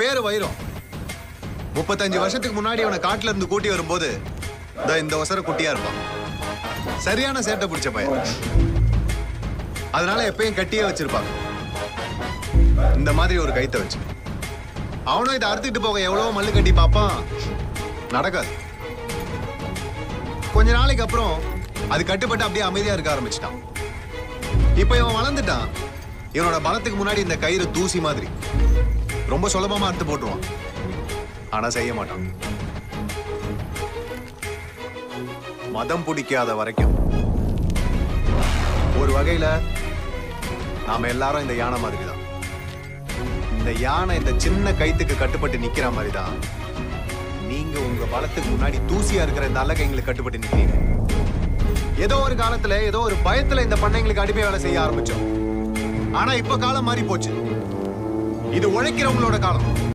பேரு வைரம். 35 வருஷத்துக்கு முன்னாடி அவனை காட்டுல இருந்து கூட்டி வரும்போது இந்த வசர குட்டியா இருப்பான். சரியான சேட்டை பிடிச்ச பையன். அதனால எப்பயும் கட்டியே வச்சிருப்பாங்க. இந்த மாதிரி ஒரு கைத்தை வச்சு அவனும் இதை அறுத்துட்டு போக எவ்வளவோ மல்லு கட்டி பார்ப்பான். நடக்காது. கொஞ்ச நாளைக்கு அப்புறம் அது கட்டுப்பட்டு அப்படியே அமைதியா இருக்க ஆரம்பிச்சிட்டான். இப்ப இவன் வளர்ந்துட்டான். இவனோட பலத்துக்கு முன்னாடி இந்த கயிறு தூசி மாதிரி. ரொம்ப சுலபமா அறுத்து போட்டுருவான். ஆனா செய்ய மாட்டான். மதம் பிடிக்காத வரைக்கும். ஒரு வகையில நாம எல்லாரும் இந்த யானை மாதிரி தான். இந்த யானை இந்த சின்ன கைத்துக்கு கட்டுப்பட்டு நிக்கிற மாதிரி தான் நீங்க உங்க பலத்துக்கு முன்னாடி தூசியா இருக்கிற இந்த அல்லகைங்களுக்கு கட்டுப்பட்டு நிக்கிறீங்க. ஏதோ ஒரு காலத்துல ஏதோ ஒரு பயத்துல இந்த பண்ணைங்களுக்கு அடிமை வேலை செய்ய ஆரம்பிச்சோம். ஆனா இப்ப காலம் மாறி போச்சு. இது உழைக்கிறவங்களோட காலம்.